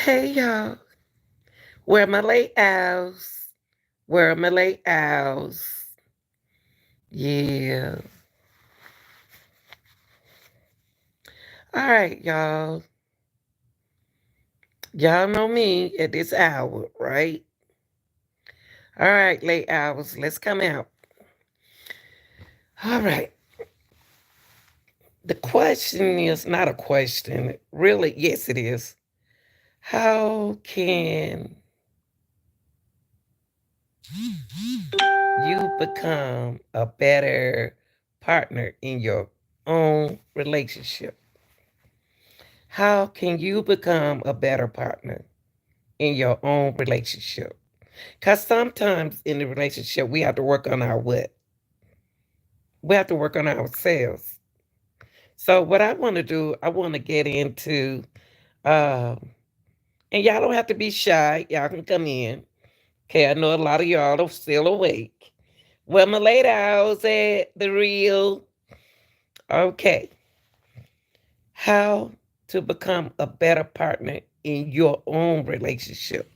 Hey y'all, where my late owls? Where are my late owls? Yeah. All right, y'all. Y'all know me at this hour, right? All right, late owls, let's come out. All right. The question is not a question. Really, yes, it is. How can you become a better partner in your own relationship? How can you become a better partner in your own relationship? Because sometimes in the relationship, we have to work on our what? We have to work on ourselves. So, what I want to do, I want to get into, um, and y'all don't have to be shy. Y'all can come in. Okay, I know a lot of y'all are still awake. Well, my late hours at the real. Okay, how to become a better partner in your own relationship.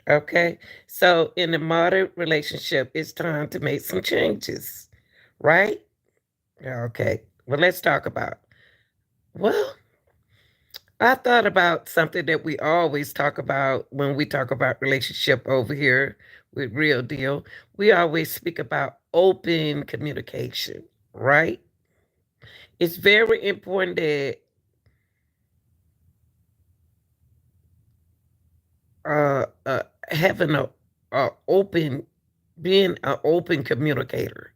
Okay. So in the modern relationship, it's time to make some changes, right? Okay. Well, let's talk about. Well, I thought about something that we always talk about when we talk about relationship over here with Real Deal. We always speak about open communication, right? It's very important that uh, uh having a open being an open communicator,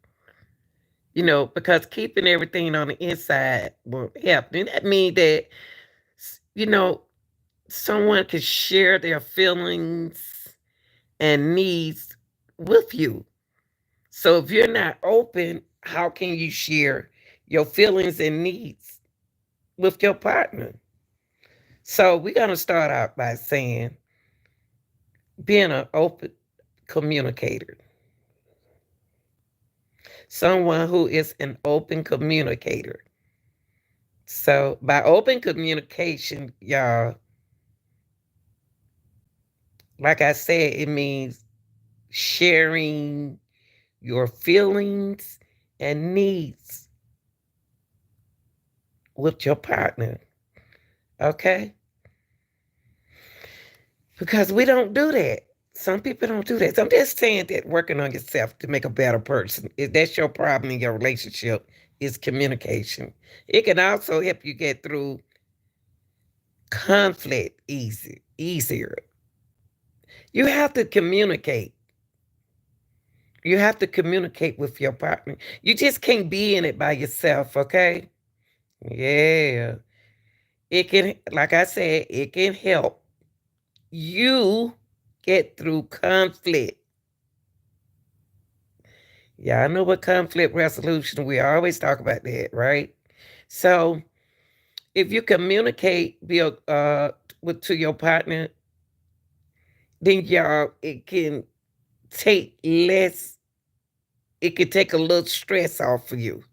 because keeping everything on the inside will help. And that means that, you know, someone can share their feelings and needs with you. So if you're not open, how can you share your feelings and needs with your partner? So we're going to start out by saying being an open communicator, someone who is an open communicator. So by open communication, y'all, like I said, it means sharing your feelings and needs with your partner. Okay? Because we don't do that. Some people don't do that. So I'm just saying that working on yourself to make a better person, if that's your problem in your relationship, is communication. It can also help you get through conflict easier. You have to communicate. You have to communicate with your partner. You just can't be in it by yourself, okay? Yeah. It can, like I said, it can help you get through conflict. Yeah, I know what conflict resolution, we always talk about that, right? So if you communicate with to your partner, then y'all take less, it can take a little stress off of you.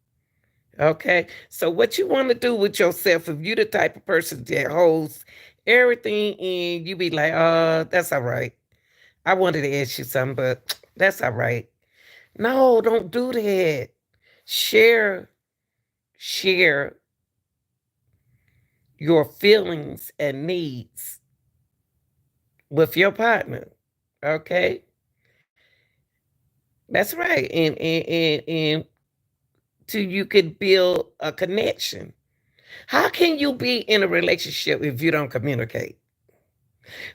Okay. So what you want to do with yourself, if you the type of person that holds everything in, you be like, that's all right. I wanted to ask you something, but that's all right. No, don't do that. Share, share your feelings and needs with your partner. Okay? That's right. And till you could build a connection. How can you be in a relationship if you don't communicate?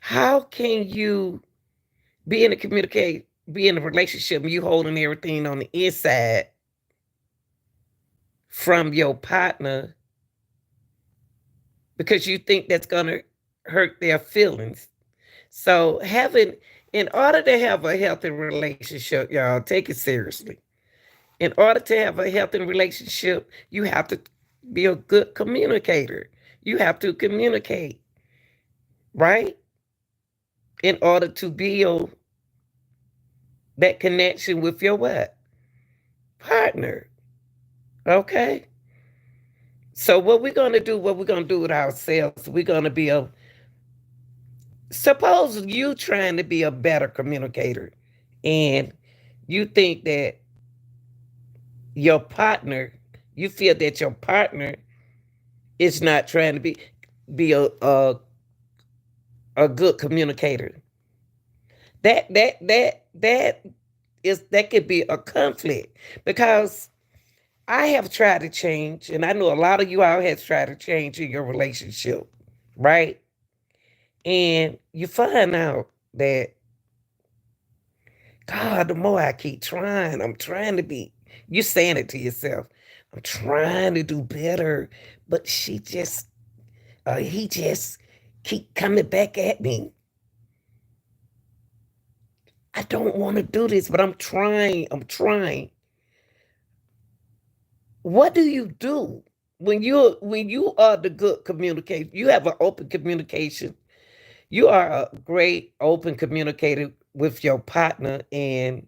How can you be in a relationship and you holding everything on the inside from your partner because you think that's gonna hurt their feelings? So in order to have a healthy relationship, y'all, take it seriously. In order to have a healthy relationship, you have to be a good communicator. You have to communicate, right? In order to build that connection with your what? Partner. Okay? So what we're gonna do with ourselves, we're gonna be suppose you trying to be a better communicator and you think that your partner, you feel that your partner is not trying to be a good communicator. That could be a conflict because I have tried to change, and I know a lot of you all has tried to change in your relationship, right? And you find out that God, the more I keep trying, I'm trying to be. You saying it to yourself. I'm trying to do better, but he just keep coming back at me. I don't want to do this, but I'm trying. I'm trying. What do you do when you are the good communicator? You have an open communication. You are a great open communicator with your partner, and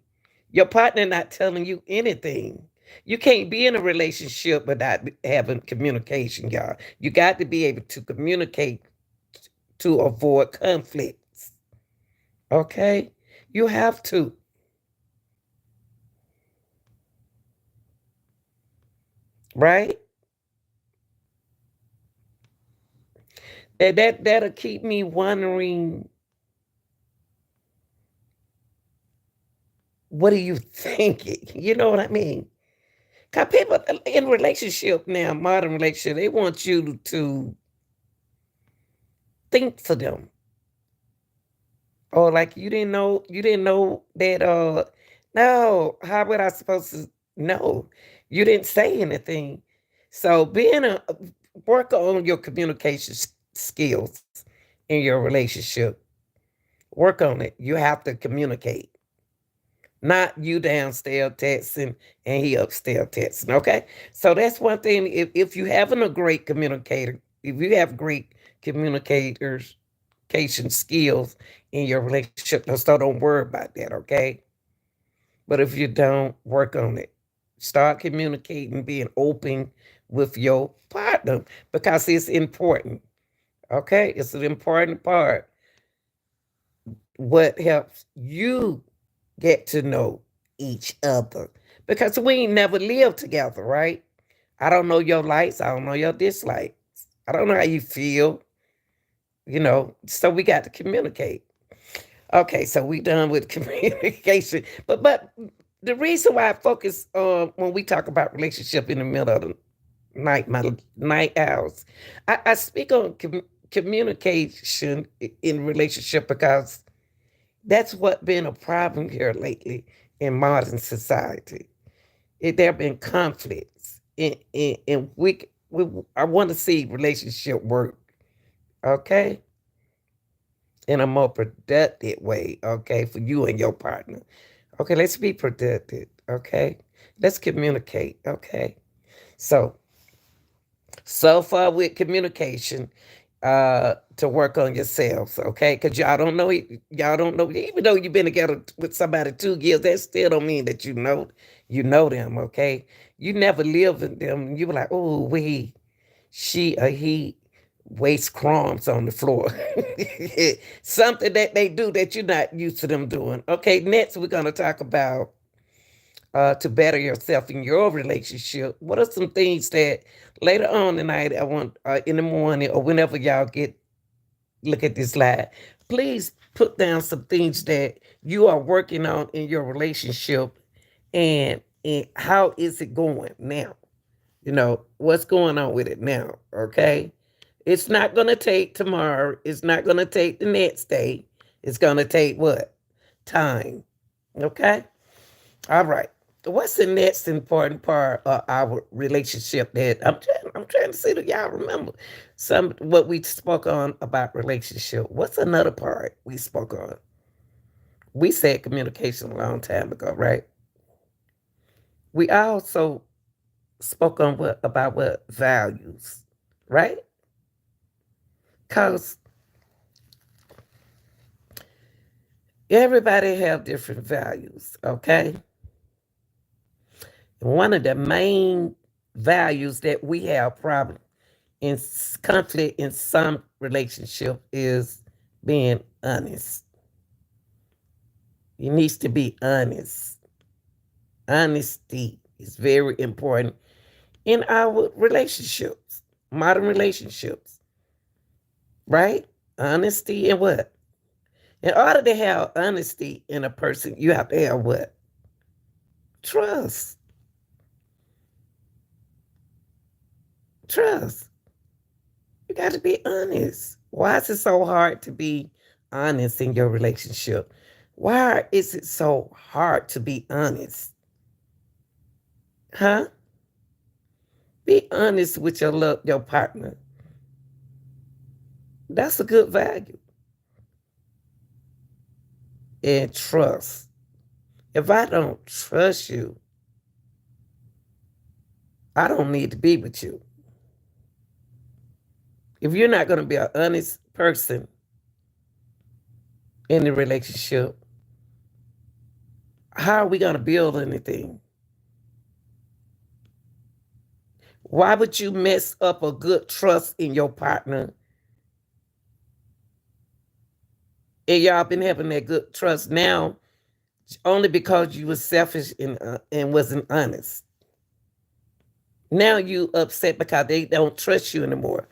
your partner not telling you anything. You can't be in a relationship without having communication, y'all. You got to be able to communicate to avoid conflicts. Okay? You have to, right? That'll keep me wondering, what are you thinking? You know what I mean? Cause people in relationship now, modern relationship, they want you to think for them. Or like you didn't know that no, how would I supposed to know? You didn't say anything. So being a work on your communication skills in your relationship. Work on it. You have to communicate. Not you downstairs texting and he upstairs texting. Okay. So that's one thing. If you having a great communicator, if you have great communicators, communication skills in your relationship, so don't worry about that. Okay. But if you don't, work on it. Start communicating, being open with your partner because it's important. Okay. It's an important part. What helps you get to know each other because we ain't never lived together, right? I don't know your likes, I don't know your dislikes, I don't know how you feel, so we got to communicate. Okay, so we done with communication, but the reason why I focus on when we talk about relationship in the middle of the night, my night hours, I speak on communication in relationship because that's what been a problem here lately in modern society. There have been conflicts, and I want to see relationship work, okay, in a more productive way, okay, for you and your partner. Okay, let's be productive, okay. Let's communicate, okay. So so far with communication, to work on yourselves, okay? Because y'all don't know, even though you've been together with somebody 2 years, that still don't mean that you know them, okay? You never live in them. You were like, oh, she or he waste crumbs on the floor. Something that they do that you're not used to them doing. Okay, next we're gonna talk about to better yourself in your relationship. What are some things that later on tonight I want in the morning or whenever y'all get look at this live, please put down some things that you are working on in your relationship and how is it going now? What's going on with it now? Okay. It's not gonna take tomorrow. It's not gonna take the next day. It's gonna take what? Time. Okay? All right. What's the next important part of our relationship that I'm trying to see that y'all remember some what we spoke on about relationship. What's another part we spoke on? We said communication a long time ago, right? We also spoke on what about what values, right? Cause everybody have different values, okay? One of the main values that we have problem in conflict in some relationship is being honest. He needs to be honest. Honesty is very important in our relationships, modern relationships, right? Honesty and what? In order to have honesty in a person, you have to have what? Trust. Trust. You got to be honest. Why is it so hard to be honest in your relationship? Why is it so hard to be honest? Huh? Be honest with your partner. That's a good value. And trust. If I don't trust you, I don't need to be with you. If you're not going to be an honest person in the relationship, how are we going to build anything? Why would you mess up a good trust in your partner? And y'all been having that good trust now only because you were selfish and wasn't honest. Now you upset because they don't trust you anymore.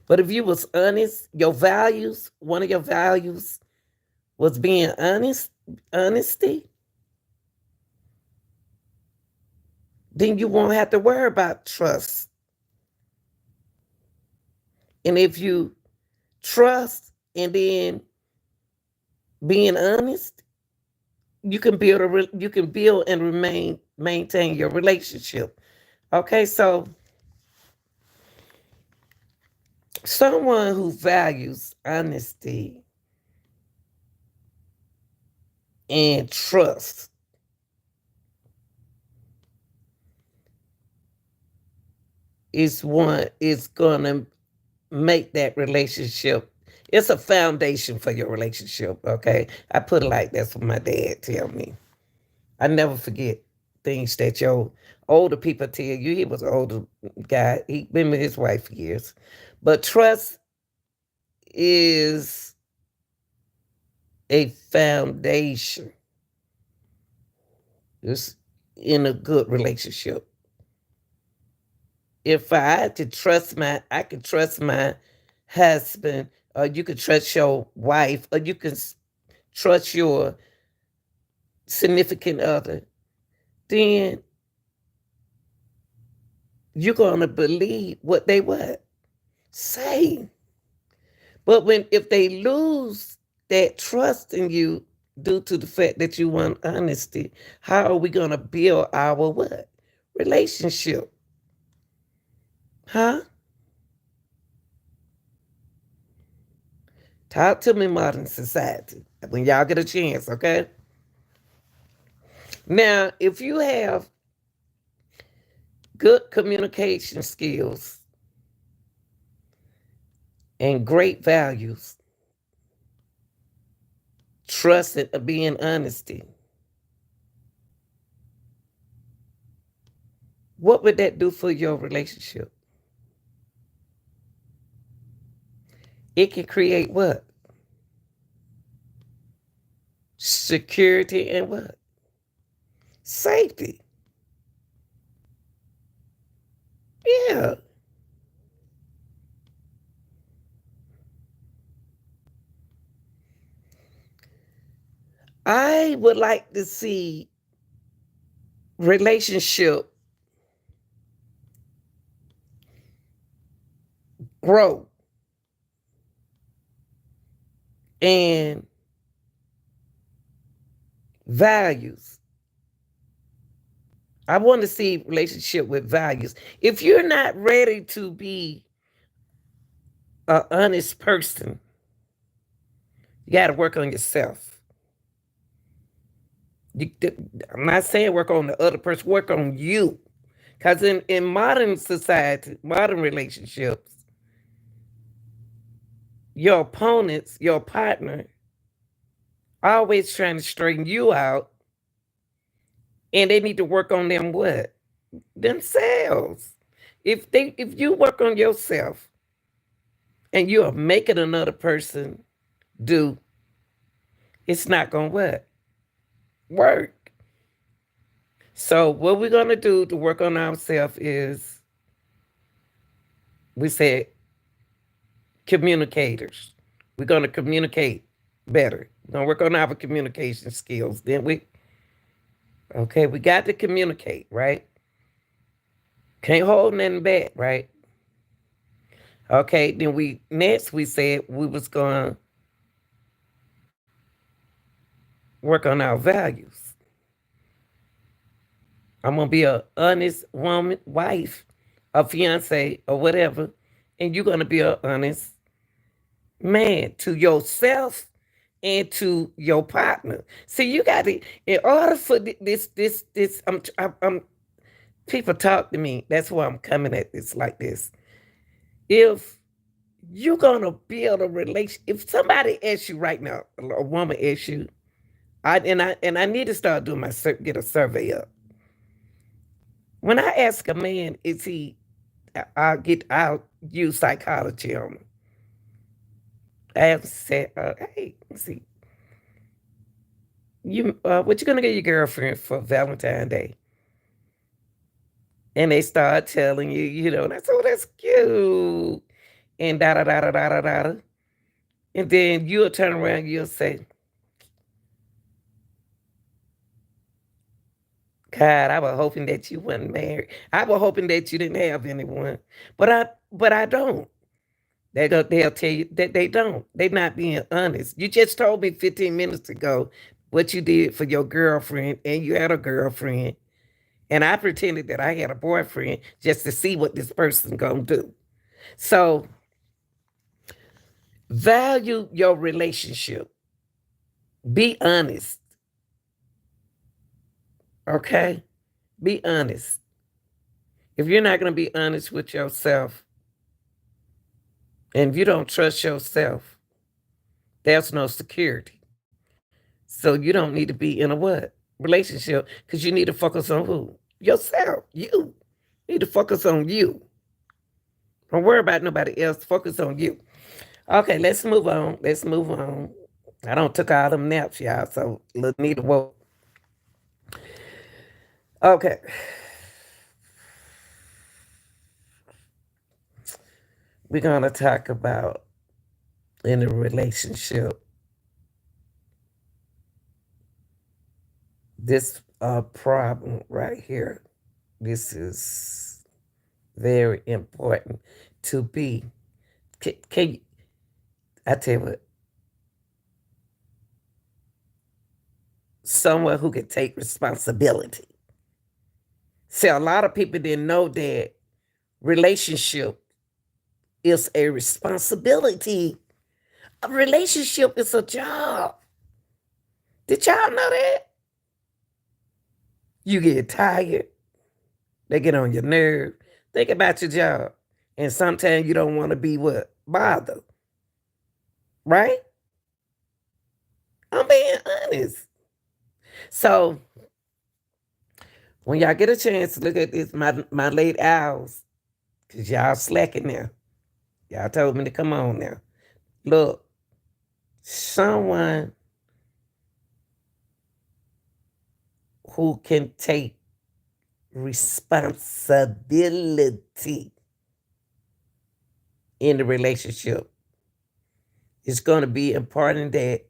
But if you was honest, your values, one of your values was being honest, honesty, then you won't have to worry about trust. And if you trust and then being honest, you can build and maintain your relationship. Okay, so someone who values honesty and trust is gonna make that relationship. It's a foundation for your relationship. Okay, I put it like that's what my dad tell me. I never forget things that your older people tell you. He was an older guy. He been with his wife for years, but trust is a foundation. It's in a good relationship. If I had to trust I could trust my husband, or you could trust your wife, or you can trust your significant other, then you're gonna believe what they what say. But if they lose that trust in you due to the fact that you want honesty, how are we gonna build our what relationship? Huh? Talk to me, modern society, when y'all get a chance, okay? Now, if you have good communication skills and great values, trust and being honesty, what would that do for your relationship? It can create what? Security and what? Safety. Yeah. I would like to see relationship grow and values. I want to see relationship with values. If you're not ready to be an honest person, you got to work on yourself. You, I'm not saying work on the other person, work on you. Because in modern society, modern relationships, your opponents, your partner, always trying to straighten you out, and they need to work on them what? Themselves. If you work on yourself, and you are making another person do, it's not going to work. So what we're going to do to work on ourselves is, we said, communicators. We're going to communicate better. We're going to work on our communication skills. Then okay, we got to communicate, right? Can't hold nothing back, right? Okay, then next we said we was going to work on our values. I'm going to be a honest woman, wife, a fiance, or whatever, and you're going to be an honest man to yourself and to your partner. See, you got to, in order for this, I'm people talk to me. That's why I'm coming at this like this. If you're gonna build a relation, if somebody asks you right now, a woman asks you, I need to start doing get a survey up. When I ask a man, is he? I'll use psychology on him. I have said, hey, let's see, what you gonna get your girlfriend for Valentine's Day? And they start telling you, that's cute, and da da da da da da da. And then you'll turn around, you'll say, God, I was hoping that you weren't married. I was hoping that you didn't have anyone. But I don't. They'll tell you that they don't. They're not being honest. You just told me 15 minutes ago what you did for your girlfriend, and you had a girlfriend. And I pretended that I had a boyfriend just to see what this person gonna do. So value your relationship. Be honest. Okay? Be honest. If you're not going to be honest with yourself, and if you don't trust yourself, there's no security. So you don't need to be in a what? Relationship, because you need to focus on who? Yourself. You need to focus on you. Don't worry about nobody else. Focus on you. Okay, let's move on. Let's move on. I don't took all them naps, y'all, so need to woke. Okay. We're gonna talk about, in a relationship, this problem right here. This is very important to be. Can I tell you what? Someone who can take responsibility. See, a lot of people didn't know that relationship is a responsibility. A relationship is a job. Did y'all know that? You get tired. They get on your nerve. Think about your job. And sometimes you don't want to be what? Bothered. Right? I'm being honest. So when y'all get a chance to look at this, my late owls, because y'all slacking now. Y'all told me to come on now. Look, someone who can take responsibility in the relationship, it's going to be important that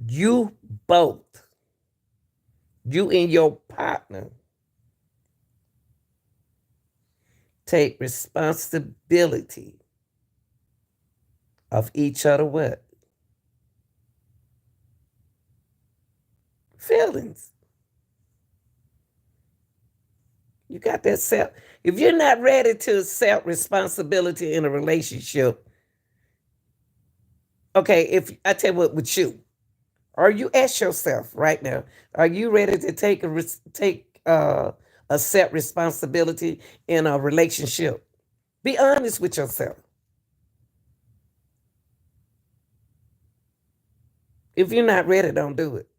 you both, you and your partner, take responsibility of each other what? Feelings. You got that self. If you're not ready to accept responsibility in a relationship, okay, if I tell you what, with you, or you ask yourself right now, are you ready to take accept responsibility in a relationship? Be honest with yourself. If you're not ready, don't do it.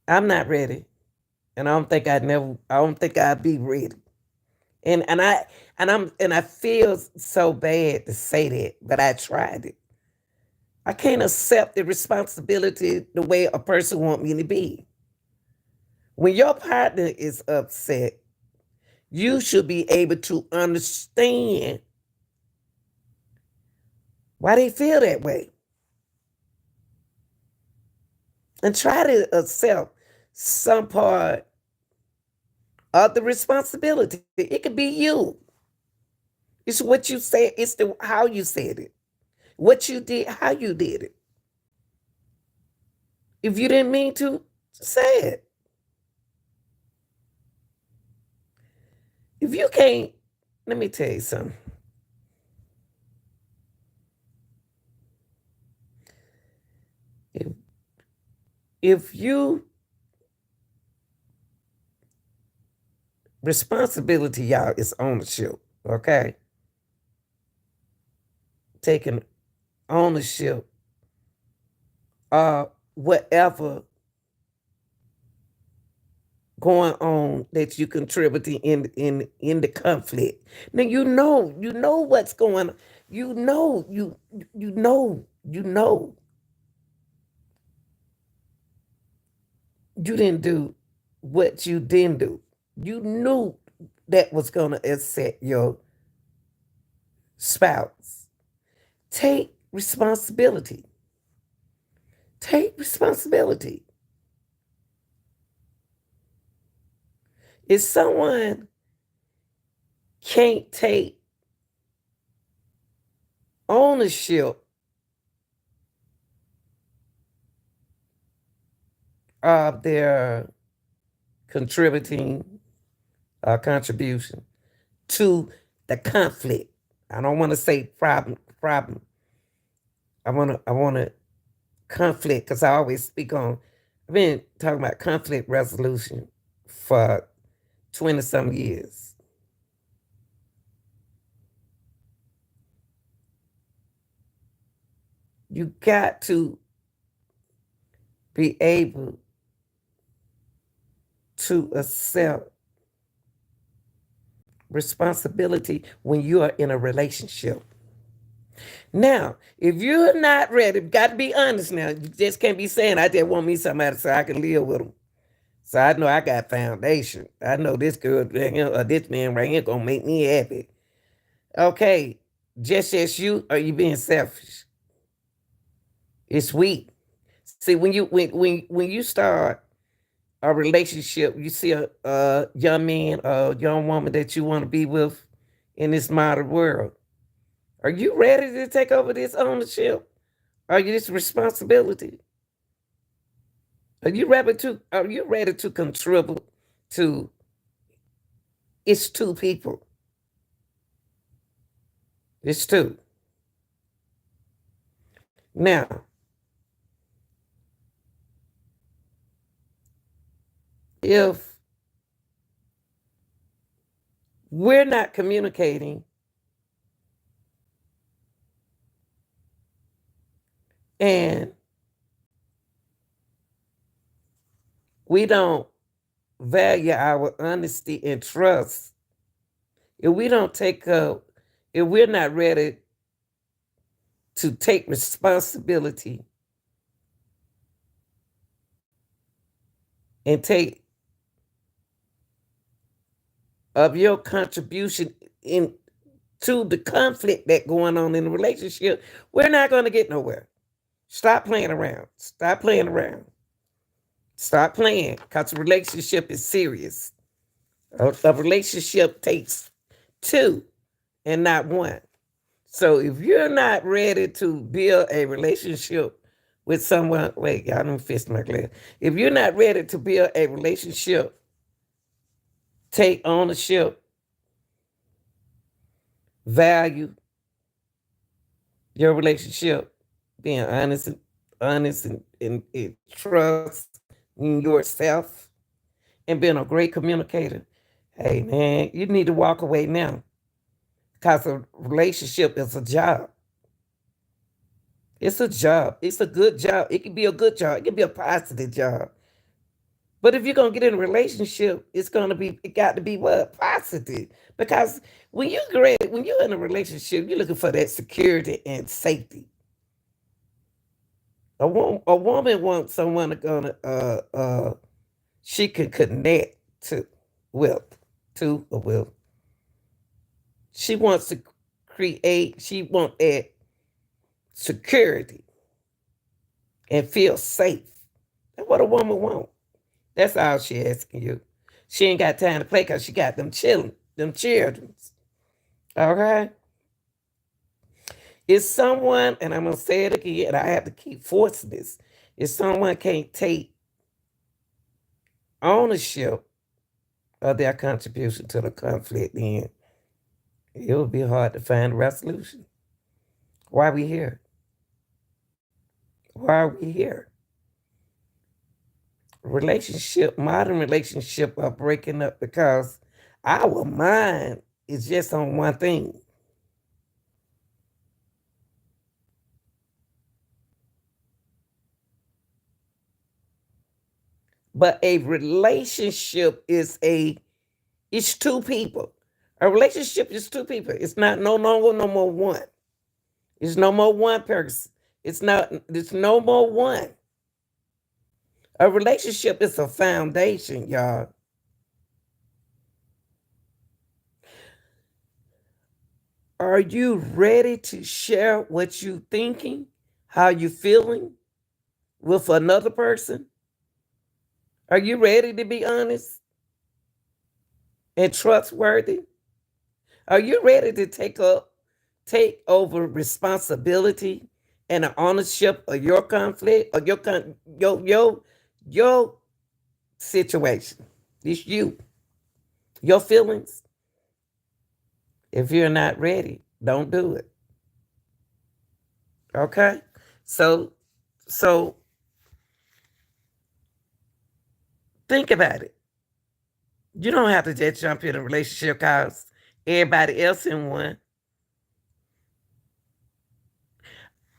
I'm not ready. And I don't think I'd be ready. And I feel so bad to say that, but I tried it. I can't accept the responsibility the way a person want me to be. When your partner is upset, you should be able to understand why they feel that way and try to accept some part of the responsibility. It could be you. It's what you said. It's the how you said it, what you did, how you did it. If you didn't mean to, say it. If you can't, let me tell you something. If if you responsibility, y'all, is ownership. Okay, taking ownership of whatever going on that you contributing in the conflict. Now you know what's going on. You know you didn't do what you didn't do. You knew that was gonna upset your spouse. Take responsibility. Take responsibility. If someone can't take ownership of their contributing contribution to the conflict, I don't want to say problem. I want to conflict because I always speak on. I've been talking about conflict resolution for 20 some years. You got to be able to accept responsibility when you are in a relationship. Now, if you're not ready, got to be honest now. You just can't be saying, I just want me somebody so I can live with them. So I know I got foundation. I know this girl right here, or this man right here gonna make me happy. Okay, just as you, are you being selfish? It's weak. See, when you start a relationship, you see a young man, a young woman that you want to be with in this modern world. Are you ready to take over this ownership? Are you this responsibility? Are you ready to contribute to it's two people? It's two. Now, if we're not communicating and we don't value our honesty and trust, if we don't take up, if we're not ready to take responsibility and take of your contribution in to the conflict that going on in the relationship, we're not going to get nowhere. Stop playing around. Stop playing around. Stop playing because a relationship is serious. A relationship takes two and not one. So if you're not ready to build a relationship with someone, wait, y'all don't fist my glass. If you're not ready to build a relationship, take ownership, value your relationship, being honest and trust in yourself and being a great communicator. Hey man, you need to walk away now because a relationship is a job. It's a job. It's a good job. It can be a good job. It can be a positive job. But if you're gonna get in a relationship, it got to be what? Positive. Because when you're in a relationship, you're looking for that security and safety. A woman wants someone she can connect to with with. She wants to she wants that security and feel safe. That's what a woman wants. That's all she asking you. She ain't got time to play because she got them children. Okay? If someone, and I'm going to say it again, I have to keep forcing this. If someone can't take ownership of their contribution to the conflict, then it will be hard to find a resolution. Why are we here? Why are we here? Modern relationship are breaking up because our mind is just on one thing. But a relationship it's two people. A relationship is two people. It's not no longer no more one. It's no more one person. It's no more one. A relationship is a foundation, y'all. Are you ready to share what you thinking, how you feeling with another person? Are you ready to be honest and trustworthy? Are you ready to take over responsibility and the ownership of your conflict or your situation? It's your feelings. If you're not ready, don't do it. Okay? So think about it. You don't have to just jump in a relationship because everybody else in one.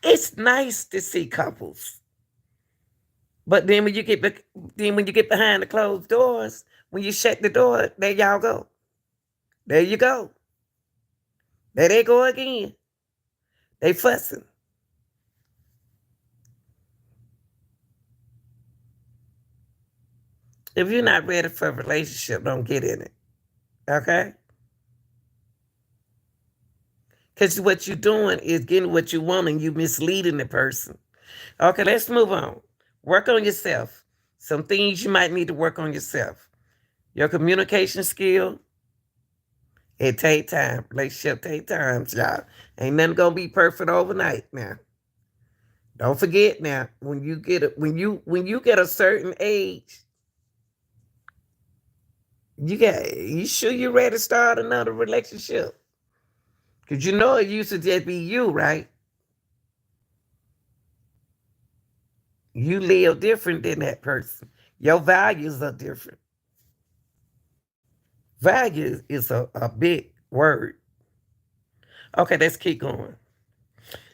It's nice to see couples, but then when you get behind the closed doors, when you shut the door, there y'all go. There you go. There they go again. They fussing. If you're not ready for a relationship, don't get in it. Okay? Because what you're doing is getting what you want and you misleading the person. Okay, let's move on. Work on yourself. Some things you might need to work on yourself. Your communication skill, it take time. Relationship take time, y'all. Ain't nothing gonna be perfect overnight now. Don't forget now, when you get a certain age, you sure you're ready to start another relationship. Cause you know it used to just be you, right? You live different than that person. Your values are different. Values is a big word. Okay, let's keep going.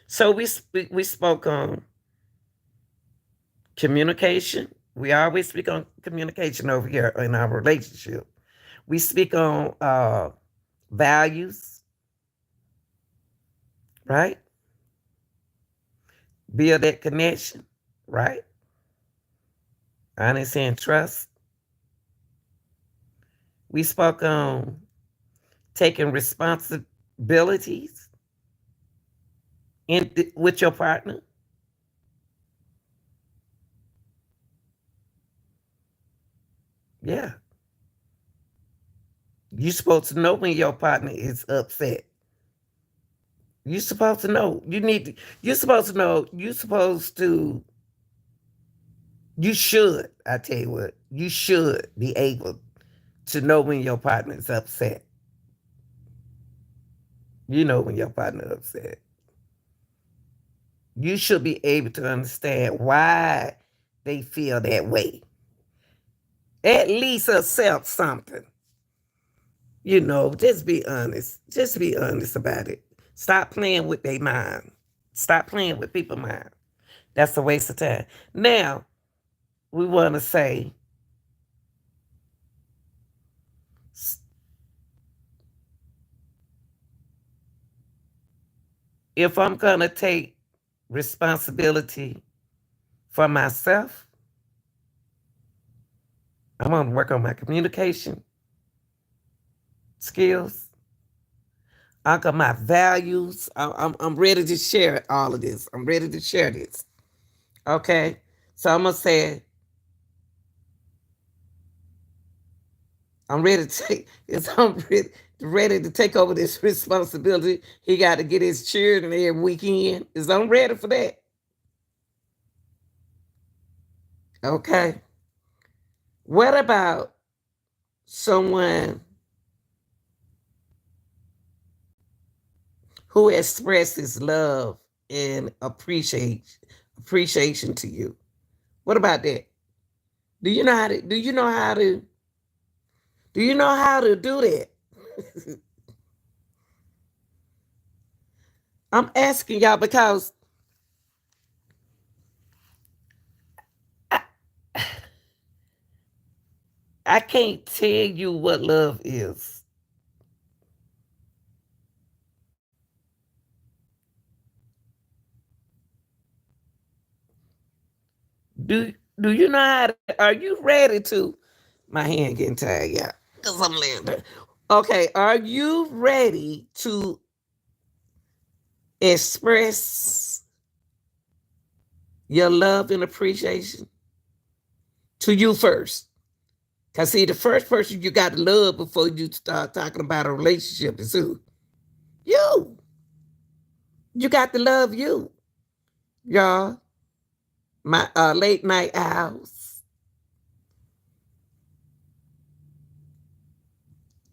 So we spoke on communication. We always speak on communication over here in our relationship. We speak on values, right? Build that connection, right? Honesty and trust. We spoke on taking responsibilities with your partner. Yeah. You're supposed to know when your partner is upset. You're supposed to know. You're supposed to know. You should, I tell you what, you should be able to know when your partner is upset. You know when your partner is upset. You should be able to understand why they feel that way. At least accept something. Just be honest. Just be honest about it. Stop playing with their mind. Stop playing with people's mind. That's a waste of time. Now, we want to say If I'm going to take responsibility for myself, I'm going to work on my communication skills. I got my values. I'm ready to share all of this. I'm ready to share this. Okay. So I'm going to say, I'm ready to take it's I'm ready to take over this responsibility. He got to get his children every weekend. Is I'm ready for that. Okay. What about someone who expresses love and appreciation to you? What about that? Do you know how to do that? I'm asking y'all because I, I can't tell you what love is. Do you know how to, are you ready to? My hand getting tired, yeah. Because I'm laying there. Okay, are you ready to express your love and appreciation to you first? Because, see, the first person you got to love before you start talking about a relationship is who? You. You got to love you, y'all. My late night owls.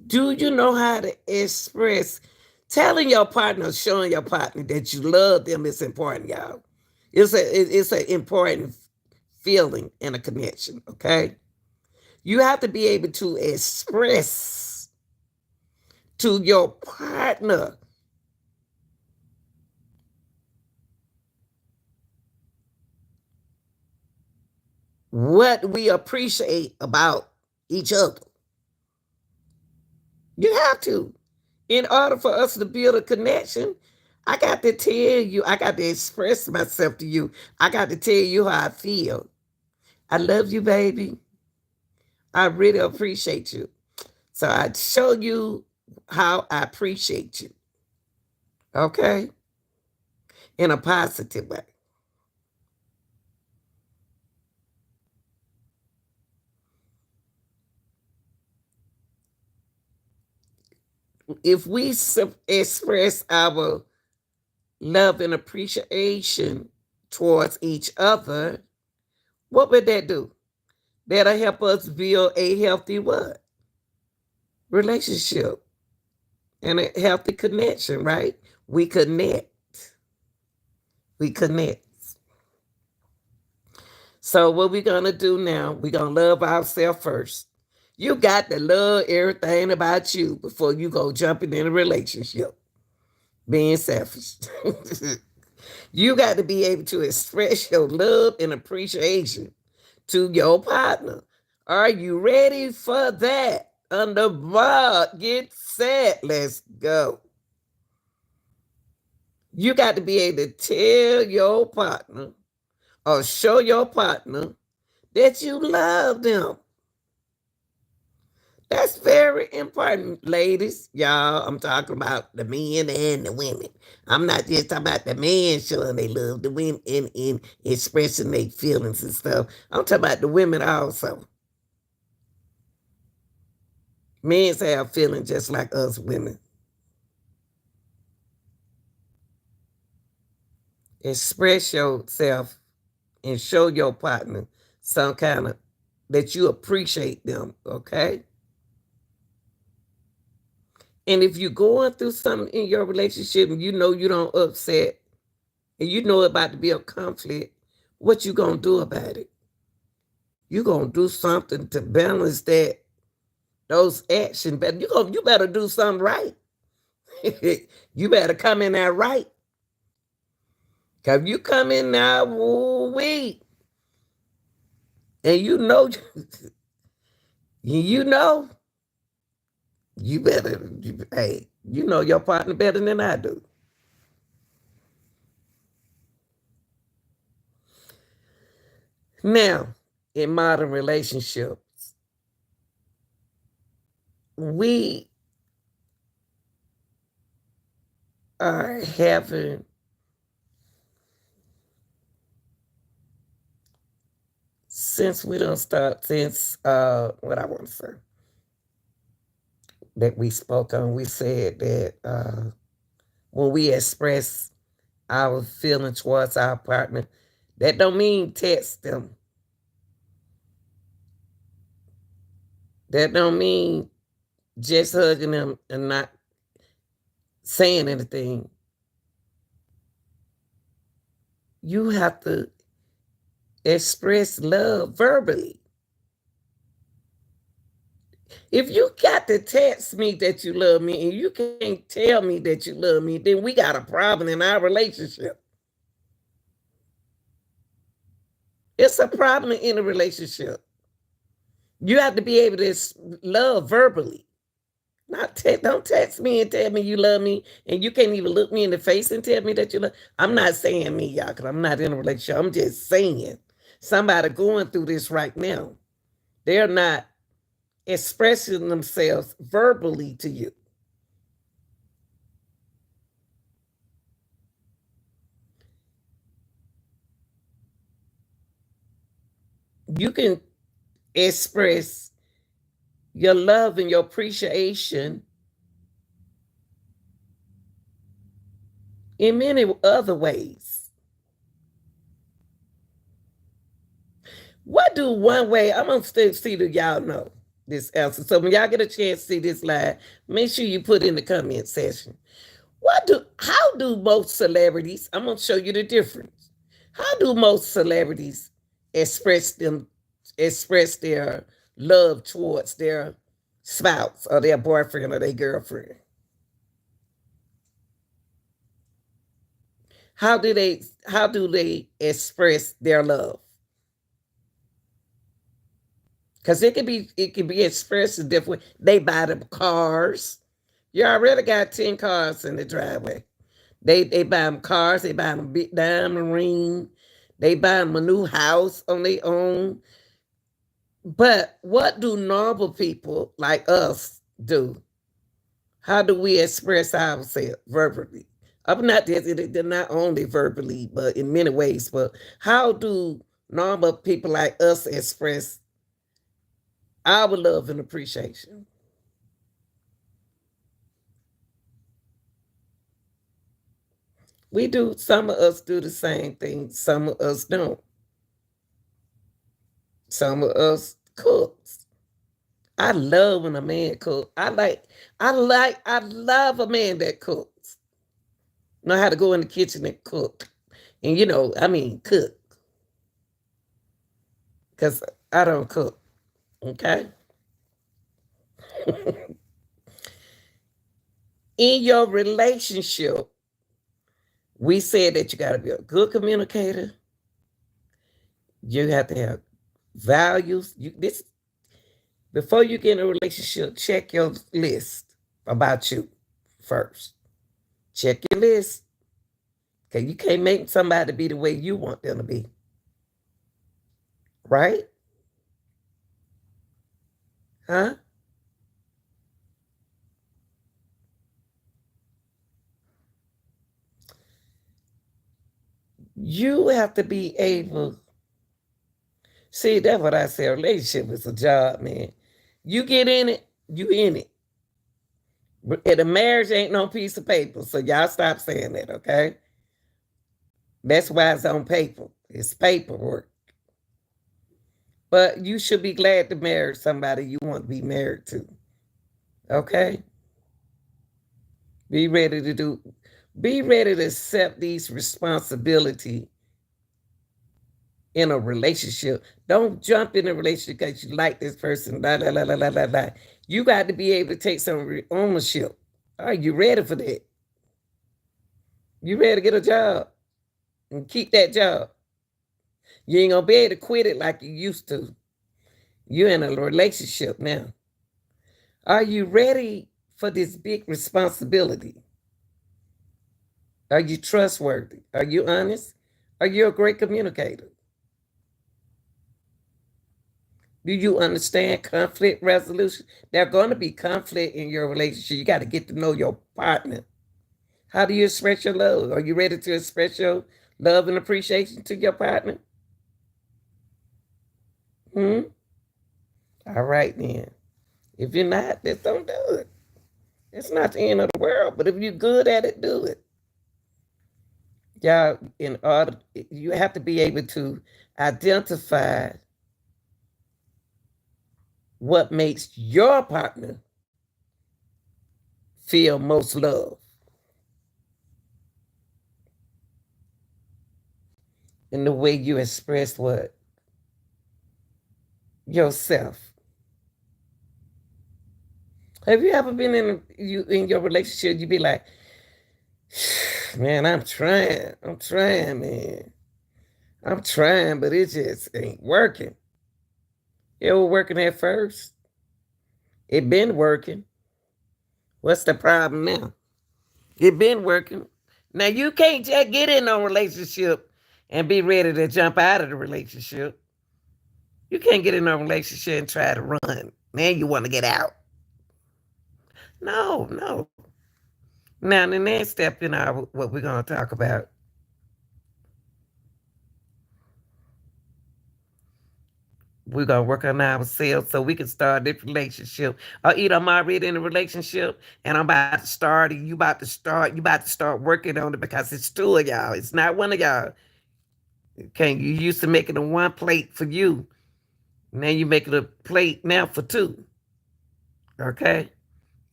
Do you know how to express? Telling your partner, showing your partner that you love them is important, y'all. It's an important feeling and a connection. Okay, you have to be able to express to your partner what we appreciate about each other. You have to. In order for us to build a connection, I got to tell you, I got to express myself to you. I got to tell you how I feel. I love you, baby. I really appreciate you. So I show you how I appreciate you. Okay? In a positive way. If we express our love and appreciation towards each other, what would that do? That'll help us build a healthy what? Relationship and a healthy connection, right? We connect. We connect. So what we're gonna do now, we're gonna love ourselves first. You got to love everything about you before you go jumping in a relationship. Being selfish. You got to be able to express your love and appreciation to your partner. Are you ready for that? On the mark, get set, let's go. You got to be able to tell your partner or show your partner that you love them. That's very important, ladies. Y'all, I'm talking about the men and the women. I'm not just talking about the men showing they love the women and expressing their feelings and stuff. I'm talking about the women also. Men have feelings just like us women. Express yourself and show your partner some kind of that you appreciate them, okay? And if you're going through something in your relationship and you know you don't upset and you know about to be a conflict, what you gonna do about it? You gonna do something to balance that those actions. But you better do something right. You better come in there right. Cause you come in there, woo wee, and you know, you better. Hey, you know your partner better than I do. Now, in modern relationships, we are having since we don't start since what I want to say that we spoke on, we said that when we express our feeling towards our partner, that don't mean text them. That don't mean just hugging them and not saying anything. You have to express love verbally. If you got to text me that you love me and you can't tell me that you love me, then we got a problem in our relationship. It's a problem in a relationship. You have to be able to love verbally. Don't text me and tell me you love me, and you can't even look me in the face and tell me that you love. I'm not saying me, y'all, because I'm not in a relationship. I'm just saying somebody going through this right now. They're not expressing themselves verbally to you. You can express your love and your appreciation in many other ways. What do one way? I'm gonna still see that y'all know this answer. So when y'all get a chance to see this live, make sure you put in the comment section. How do most celebrities, I'm gonna show you the difference. How do most celebrities express them express their love towards their spouse or their boyfriend or their girlfriend? How do they express their love? Because it can be expressed in different ways. They buy them cars. You already got 10 cars in the driveway. They buy them cars, they buy them a big diamond ring, they buy them a new house on their own. But what do normal people like us do? How do we express ourselves verbally? I'm not they're not only verbally, but in many ways. But how do normal people like us express our love and appreciation? We do. Some of us do the same thing. Some of us don't. Some of us cooks. I love when a man cook. I love a man that cooks. Know how to go in the kitchen and cook. And cook. Because I don't cook. Okay? In your relationship, we said that you got to be a good communicator. You have to have values. Before you get in a relationship, check your list about you first. Check your list. Okay, you can't make somebody be the way you want them to be. Right? Huh? You have to be able. See, that's what I say. A relationship is a job, man. You get in it, you in it. And a marriage ain't no piece of paper. So y'all stop saying that, okay? That's why it's on paper. It's paperwork. But you should be glad to marry somebody you want to be married to. Okay? Be ready to do, be ready to accept these responsibility in a relationship. Don't jump in a relationship because you like this person. Blah, blah, blah, blah, blah, blah, blah. You got to be able to take some ownership. Are you ready for that? You ready to get a job and keep that job? You ain't gonna be able to quit it like you used to. You're in a relationship now. Are you ready for this big responsibility? Are you trustworthy? Are you honest? Are you a great communicator? Do you understand conflict resolution? There's going to be conflict in your relationship. You got to get to know your partner. How do you express your love? Are you ready to express your love and appreciation to your partner? Hmm? All right, then. If you're not, just don't do it. It's not the end of the world, but if you're good at it, do it. Y'all, in order, you have to be able to identify what makes your partner feel most love in the way you express what? Yourself. Have you ever been in your relationship, you be like, man, I'm trying, man. I'm trying, but it just ain't working. It was working at first. It been working. What's the problem now? It been working. Now you can't just get in a relationship and be ready to jump out of the relationship. You can't get in a relationship and try to run. Now you want to get out. No, no. Now the next step in our what we're gonna talk about. We're gonna work on ourselves so we can start this relationship. Or either I'm already in a relationship and I'm about to start, and you about to start working on it because it's two of y'all. It's not one of y'all. Okay, you used to making a one plate for you. Now you making a plate now for two. Okay?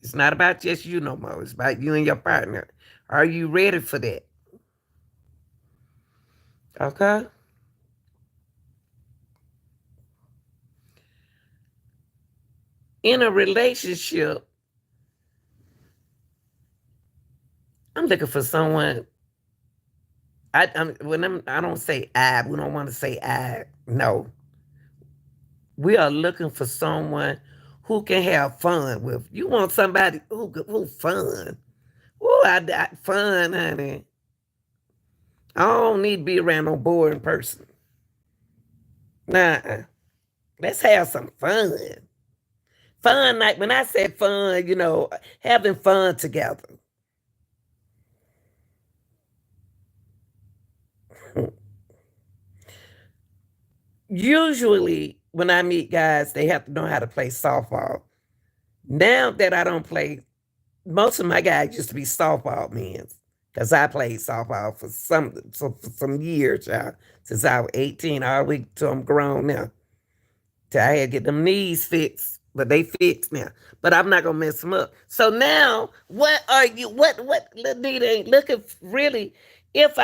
It's not about just you no more. It's about you and your partner. Are you ready for that? Okay? In a relationship, I'm looking for someone. I don't say I. We don't want to say I. No, we are looking for someone who can have fun with. You want somebody who fun. Oh, I fun, honey. I don't need to be around no boring person. Nah, let's have some fun. Fun, like when I said fun, having fun together. Usually, when I meet guys, they have to know how to play softball. Now that I don't play, most of my guys used to be softball men because I played softball for some years, y'all, since I was 18 all the way till I'm grown now. Till I had to get them knees fixed, but they fixed now. But I'm not gonna mess them up. So now, what are you? What? Lanita ain't looking really. If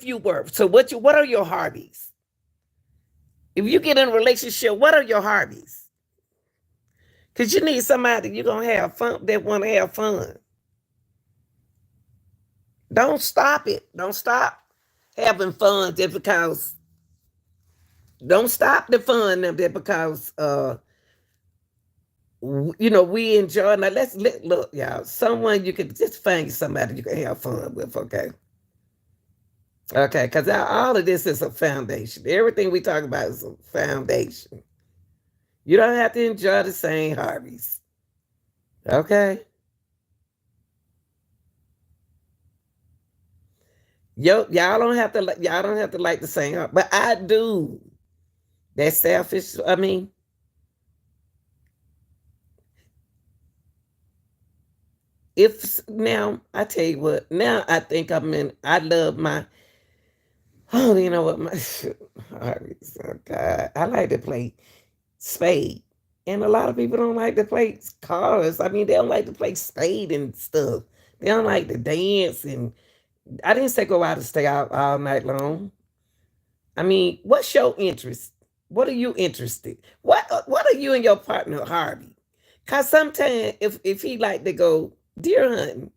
you were, so what are your hobbies? If you get in a relationship, what are your hobbies? Because you need somebody you're gonna have fun that want to have fun. Don't stop it. Don't stop having fun just because. Don't stop the fun just because we enjoy. Now look, y'all. Someone you could just find somebody you can have fun with. Okay, okay. Because all of this is a foundation. Everything we talk about is a foundation. You don't have to enjoy the same hobbies. Okay. Y'all don't have to like the same hobby, but I do. That's selfish. I mean, if now I tell you what, now I think I love my. Oh, you know what my hobbies? Oh God, I like to play spade, and a lot of people don't like to play cards. I mean, they don't like to play spade and stuff. They don't like to dance, and I didn't say go out and stay out all night long. I mean, what's your interest? What are you interested? What are you and your partner Harvey? Cause sometimes if he like to go deer hunting,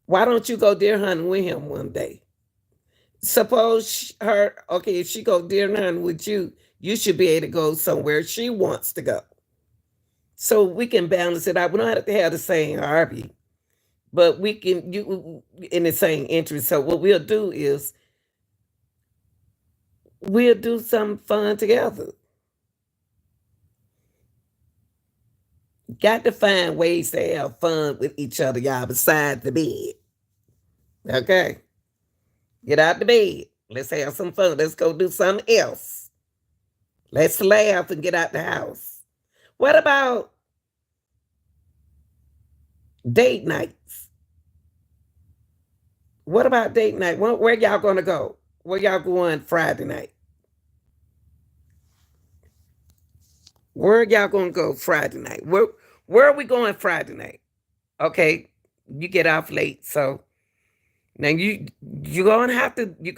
why don't you go deer hunting with him one day? Suppose if she go deer hunting with you, you should be able to go somewhere she wants to go. So we can balance it out. We don't have to have the same hobby, but we can you in the same interest. So what we'll do is we'll do some fun together. Got to find ways to have fun with each other, y'all, besides the bed. Okay? Get out the bed. Let's have some fun. Let's go do something else. Let's laugh and get out the house. What about date nights? What about date night? Where y'all gonna go? Where y'all going Friday night? Where y'all gonna go Friday night? Where are we going Friday night? Okay, you get off late, so now you're gonna have to. I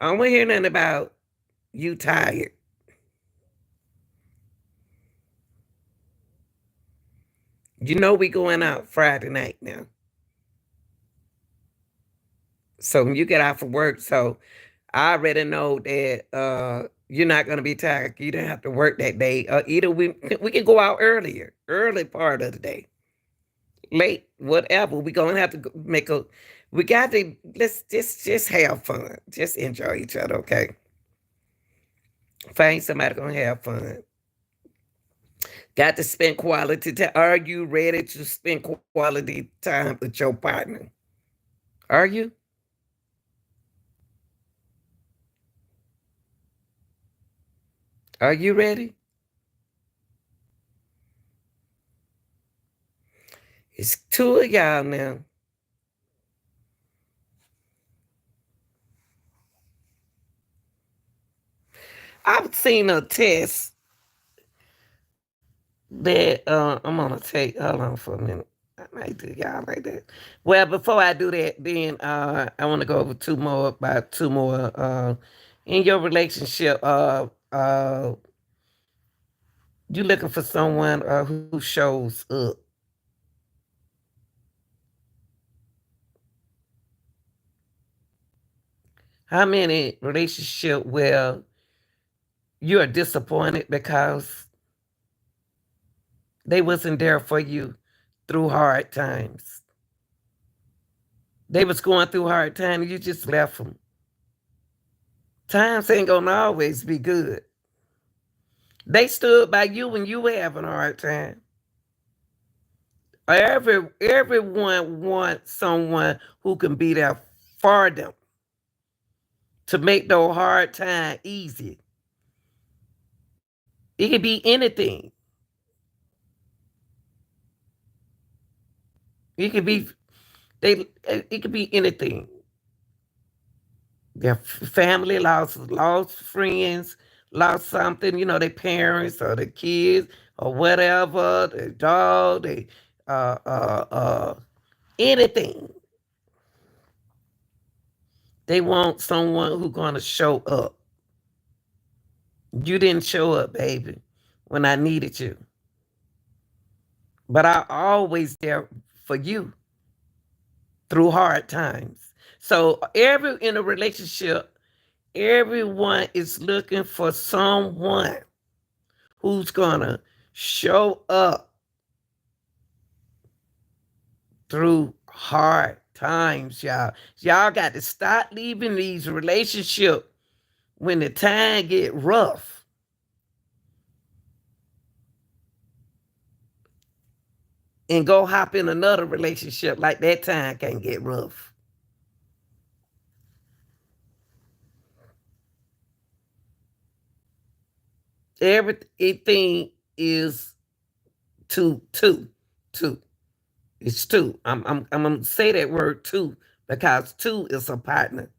don't want to hear nothing about you tired. You know we going out Friday night now. So when you get out from work, so I already know that you're not gonna be tired. You don't have to work that day. Either we can go out earlier, early part of the day, late, whatever. We gonna have to make a. We got to let's just have fun, just enjoy each other. Okay, find somebody gonna have fun. Got to spend quality time. Are you ready to spend quality time with your partner? Are you? Are you ready? It's two of y'all now. I've seen a test that I'm gonna take. Hold on for a minute. I might do y'all like that. Well, before I do that, then I want to go over two more. In your relationship, you looking for someone who shows up. How many relationship where you are disappointed because they wasn't there for you through hard times? They was going through hard times, you just left them. Times ain't gonna always be good. They stood by you when you were having a hard time. Everyone wants someone who can be there for them to make the hard time easy. It could be anything. It could be they. It could be anything. Their family lost friends, lost something. You know, their parents or their kids or whatever. Their dog. They anything. They want someone who's gonna show up. You didn't show up, baby, when I needed you. But I always there for you through hard times. So every in a relationship, everyone is looking for someone who's gonna show up through hard times, y'all. Y'all got to stop leaving these relationships when the time get rough and go hop in another relationship like that time can get rough. Everything is two. It's two. I'm gonna say that word two because two is a partner.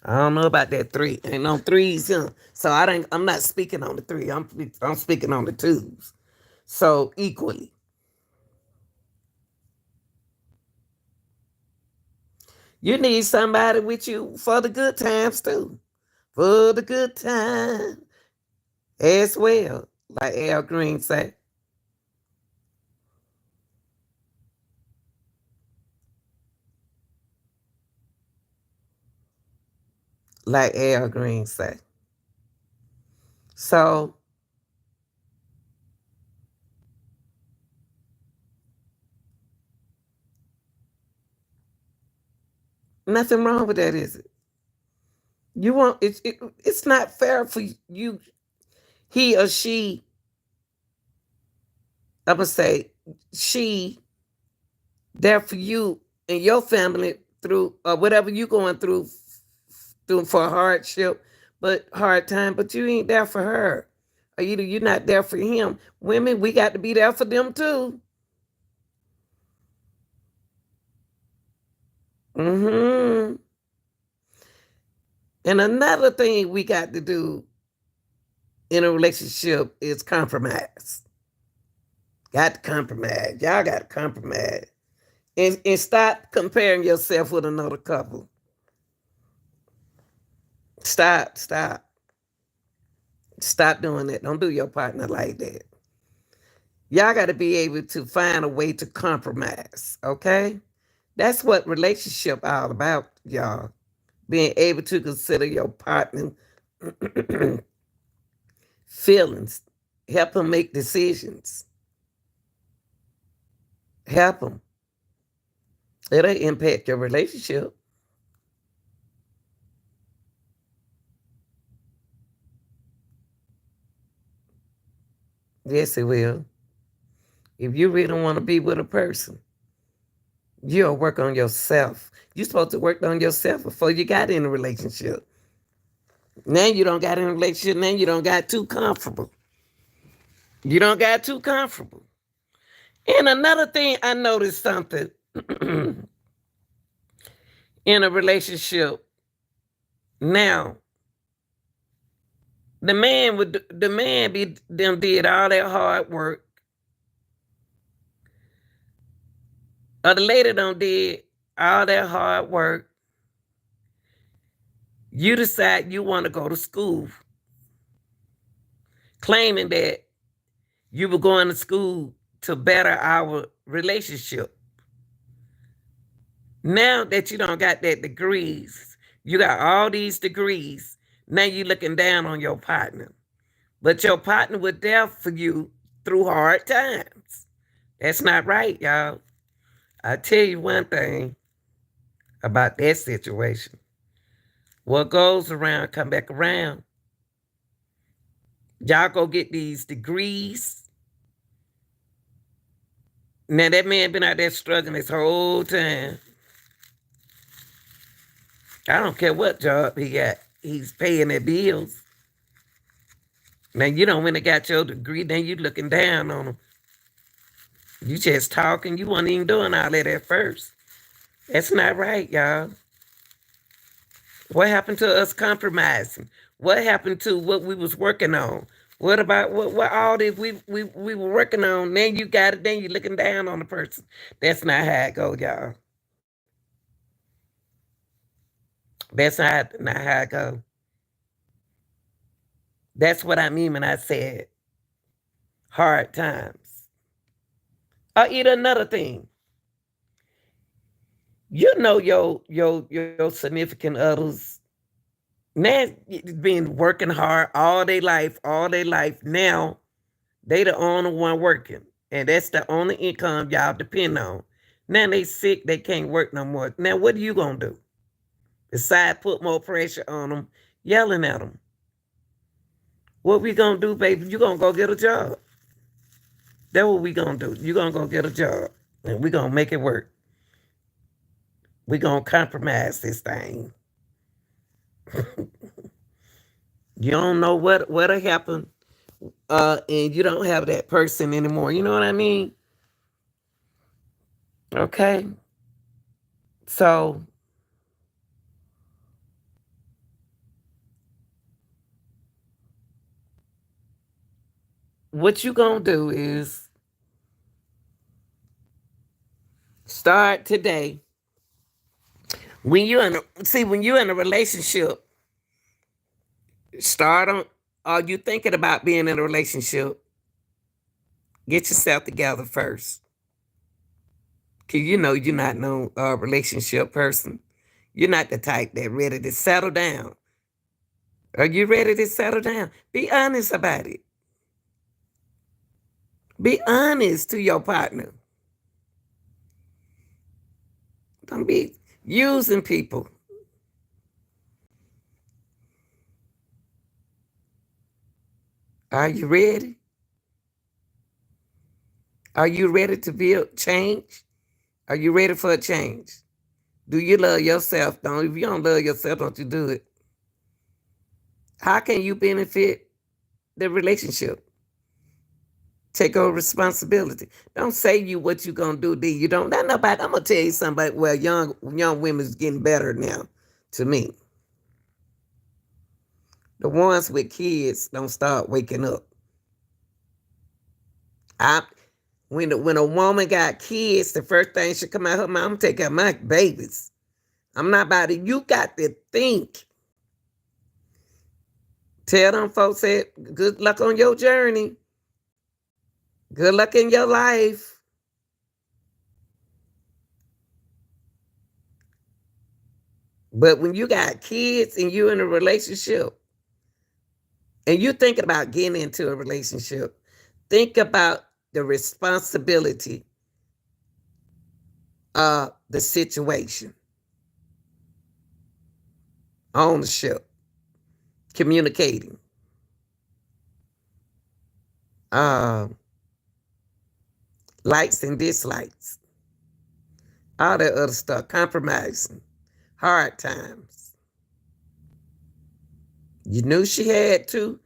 I don't know about that three. Ain't no threes here. So I'm not speaking on the three. I'm speaking on the twos. So equally. You need somebody with you for the good times too. For the good time as well. Like Al Green say. Like Al Green say. So nothing wrong with that, is it? It's not fair for you, he or she I'm going to say she there for you and your family through whatever you going through for hardship, but hard time, but you ain't there for her. Or either you're not there for him. Women, we got to be there for them too. Hmm. And another thing we got to do in a relationship is compromise. Got to compromise. Y'all got to compromise. And stop comparing yourself with another couple. Stop, stop. Stop doing that. Don't do your partner like that. Y'all got to be able to find a way to compromise, okay? That's what relationship all about, y'all. Being able to consider your partner feelings, help them make decisions, help them. It'll impact your relationship. Yes, it will. If you really want to be with a person, you'll work on yourself. You're supposed to work on yourself before you got in a relationship. Now you don't got in a relationship, now you don't got too comfortable. You don't got too comfortable. And another thing, I noticed something in a relationship now. The man be them did all that hard work, or the lady don't did all that hard work. You decide you want to go to school, claiming that you were going to school to better our relationship. Now that you don't got that degrees, you got all these degrees. Now you looking down on your partner, but your partner was there for you through hard times. That's not right, y'all. I tell you one thing about that situation. What goes around come back around. Y'all go get these degrees. Now that man been out there struggling this whole time. I don't care what job he got. He's paying their bills. Now you don't when they got your degree, then you looking down on them. You just talking. You wasn't even doing all that at first. That's not right, y'all. What happened to us compromising? What happened to what we was working on? What about what all this we were working on? Then you got it. Then you looking down on the person. That's not how it go, y'all. That's not how it go. That's what I mean when I said hard times. Or either another thing. You know your significant others now been working hard all their life. Now they the only one working. And that's the only income y'all depend on. Now they sick, they can't work no more. Now what are you gonna do? Besides put more pressure on them, yelling at them. What we gonna do, baby? You gonna go get a job. That's what we gonna do. You gonna go get a job. And we gonna make it work. We gonna compromise this thing. You don't know what'll happen, and you don't have that person anymore. You know what I mean? Okay. So what you gonna do is start today. When you're in a relationship, start on. Are you thinking about being in a relationship? Get yourself together first. Cause you know you're not no relationship person. You're not the type that ready to settle down. Are you ready to settle down? Be honest about it. Be honest to your partner. Don't be using people. Are you ready? Are you ready to build change? Are you ready for a change? Do you love yourself? Don't if you don't love yourself, don't you do it? How can you benefit the relationship? Take over responsibility. Don't say you what you gonna do. You don't. Not nobody. I'm gonna tell you something. Well, young women's getting better now. To me, the ones with kids don't start waking up. I when a woman got kids, the first thing should come out her mouth, I'm take care of my babies. I'm not about it. You got to think. Tell them folks that good luck on your journey. Good luck in your life. But when you got kids and you in a relationship and you thinking about getting into a relationship, think about the responsibility of the situation, ownership, communicating, uh, likes and dislikes, all that other stuff, compromising, hard times. You knew she had two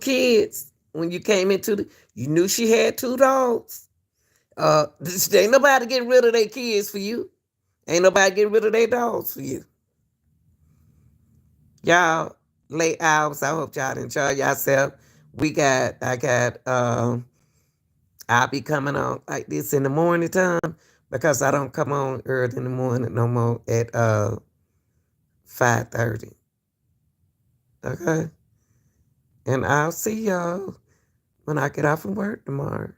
kids when you came into the. You knew she had two dogs. Ain't nobody getting rid of their kids for you. Ain't nobody getting rid of their dogs for you. Y'all, late hours. I hope y'all enjoy yourself. I got. I'll be coming on like this in the morning time because I don't come on early in the morning no more at 5:30. Okay, and I'll see y'all when I get off from work tomorrow.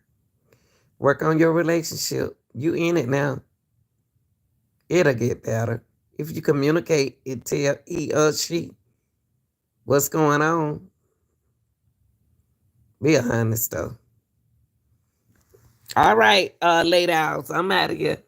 Work on your relationship. You in it now. It'll get better. If you communicate and tell he or she what's going on, be honest though. All right, late hours. I'm out of here.